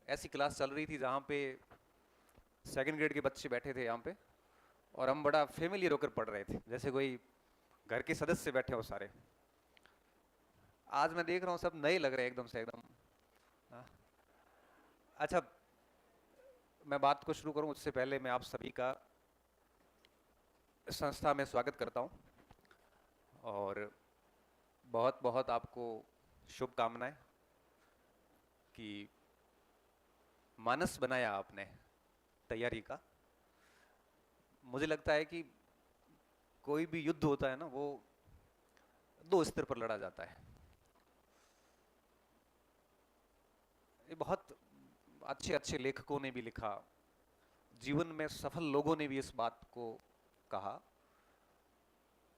ऐसी क्लास चल रही थी जहाँ पे सेकंड ग्रेड के बच्चे बैठे थे यहाँ पे, और हम बड़ा फेमिलियर होकर पढ़ रहे थे, जैसे कोई घर के सदस्य बैठे हो सारे। आज मैं देख रहा हूँ सब नए लग रहे हैं एकदम से एकदम। हाँ। अच्छा, मैं बात को शुरू करूँ उससे पहले मैं आप सभी का संस्था में स्वागत करता हूँ, और बहुत बहुत आपको शुभकामनाएं कि मानस बनाया आपने तैयारी का। मुझे लगता है कि कोई भी युद्ध होता है ना, वो दो स्तर पर लड़ा जाता है। ये बहुत अच्छे अच्छे लेखकों ने भी लिखा, जीवन में सफल लोगों ने भी इस बात को कहा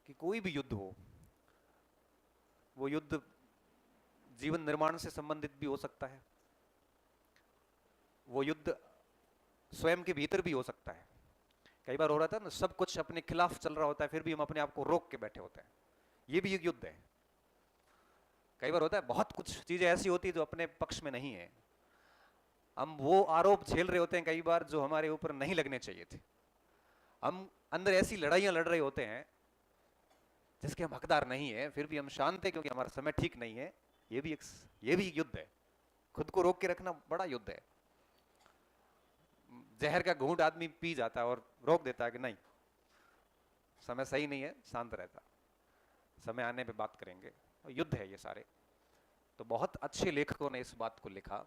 कि कोई भी युद्ध हो, वो युद्ध जीवन निर्माण से संबंधित भी हो सकता है, वो युद्ध स्वयं के भीतर भी हो सकता है। कई बार हो रहा था ना, सब कुछ अपने खिलाफ चल रहा होता है, फिर भी हम अपने आप को रोक के बैठे होते हैं, ये भी एक युद्ध है। कई बार होता है बहुत कुछ चीजें ऐसी होती है जो अपने पक्ष में नहीं है, हम वो आरोप झेल रहे होते हैं कई बार जो हमारे ऊपर नहीं लगने चाहिए थे। हम अंदर ऐसी लड़ाइयां लड़ रहे होते हैं जिसके हम हकदार नहीं है, फिर भी हम शांत है क्योंकि हमारा समय ठीक नहीं है। ये भी एक युद्ध है। खुद को रोक के रखना बड़ा युद्ध है। जहर का घूंट आदमी पी जाता है और रोक देता है कि नहीं, समय सही नहीं है, शांत रहता, समय आने पे बात करेंगे। युद्ध है ये सारे। तो बहुत अच्छे लेखकों ने इस बात को लिखा,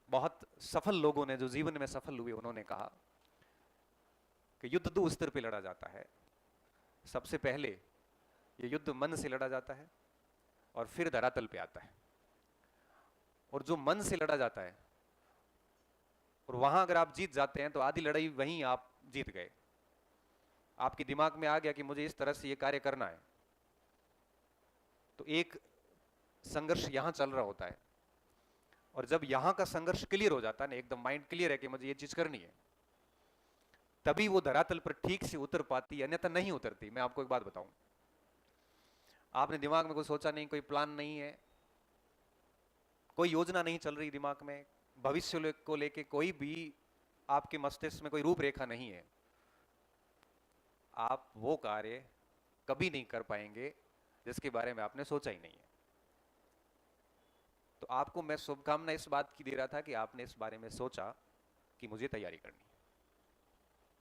बहुत सफल लोगों ने जो जीवन में सफल हुए उन्होंने कहा कि युद्ध दो स्तर पे लड़ा जाता है। सबसे पहले ये युद्ध मन से लड़ा जाता है और फिर धरातल पे आता है। और जो मन से लड़ा जाता है, और वहां अगर आप जीत जाते हैं तो आधी लड़ाई वहीं आप जीत गए। आपके दिमाग में आ गया कि मुझे इस तरह से ये कार्य करना है, तो एक संघर्ष यहां चल रहा होता है। और जब यहां का संघर्ष क्लियर हो जाता है ना, एकदम माइंड क्लियर है कि मुझे ये चीज करनी है, तभी वो धरातल पर ठीक से उतर पाती है, अन्यथा नहीं उतरती। मैं आपको एक बात बताऊं, आपने दिमाग में कोई सोचा नहीं, कोई प्लान नहीं है, कोई योजना नहीं चल रही दिमाग में, भविष्य को लेके कोई भी आपके मस्तिष्क में कोई रूपरेखा नहीं है, आप वो कार्य कभी नहीं कर पाएंगे जिसके बारे में आपने सोचा ही नहीं है। तो आपको मैं शुभकामना इस बात की दे रहा था कि आपने इस बारे में सोचा कि मुझे तैयारी करनी है।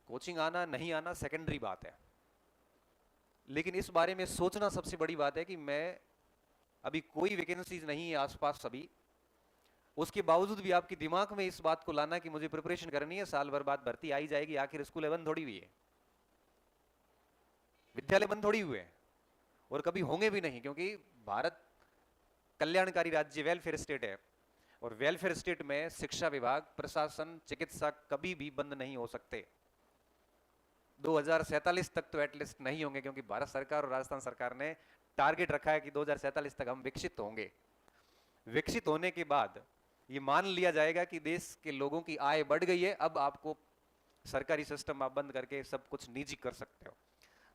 कोचिंग आना नहीं आना सेकेंडरी बात है, लेकिन इस बारे में सोचना सबसे बड़ी बात है कि मैं अभी कोई वैकेंसीज नहीं है आसपास सभी, उसके बावजूद भी आपके दिमाग में इस बात को लाना कि मुझे प्रिपरेशन करनी है, साल भर बाद भर्ती आई जाएगी, आखिर स्कूल बंद थोड़ी हुई है, विद्यालय बंद थोड़ी हुए हैं, और कभी होंगे भी नहीं, क्योंकि भारत कल्याणकारी राज्य, वेलफेयर स्टेट है, और वेलफेयर स्टेट में शिक्षा विभाग, प्रशासन, चिकित्सा कभी भी बंद नहीं हो सकते। 2047 तक तो एटलीस्ट नहीं होंगे, क्योंकि भारत सरकार और राजस्थान सरकार ने टारगेट रखा है कि 2047 तक हम विकसित होंगे। विकसित होने के बाद ये मान लिया जाएगा कि देश के लोगों की आय बढ़ गई है, अब आपको सरकारी सिस्टम आप बंद करके सब कुछ निजी कर सकते हो।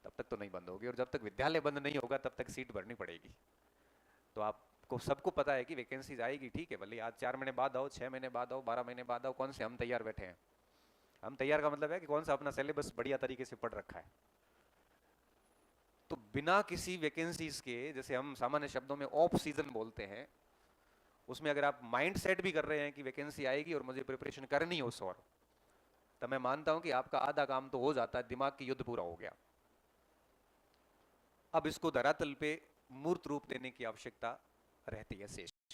तब तक तो नहीं बंद होगी, और जब तक विद्यालय बंद नहीं होगा तब तक सीट भरनी पड़ेगी। तो आपको सबको पता है कि वैकेंसीज आएगी, ठीक है, भले आज 4 महीने बाद आओ, 6 महीने बाद आओ, 12 महीने बाद आओ, कौन से हम तैयार बैठे हैं। हम तैयार का मतलब है कि कौन सा अपना सिलेबस बढ़िया तरीके से पढ़ रखा है। तो बिना किसी वैकेंसीज के, जैसे हम सामान्य शब्दों में ऑफ सीजन बोलते हैं, उसमें अगर आप माइंड सेट भी कर रहे हैं कि वैकेंसी आएगी और मुझे प्रिपरेशन करनी है उस और, तब मैं मानता हूं कि आपका आधा काम तो हो जाता है, दिमाग की युद्ध पूरा हो गया। अब इसको धरातल पे मूर्त रूप देने की आवश्यकता रहती है शेष।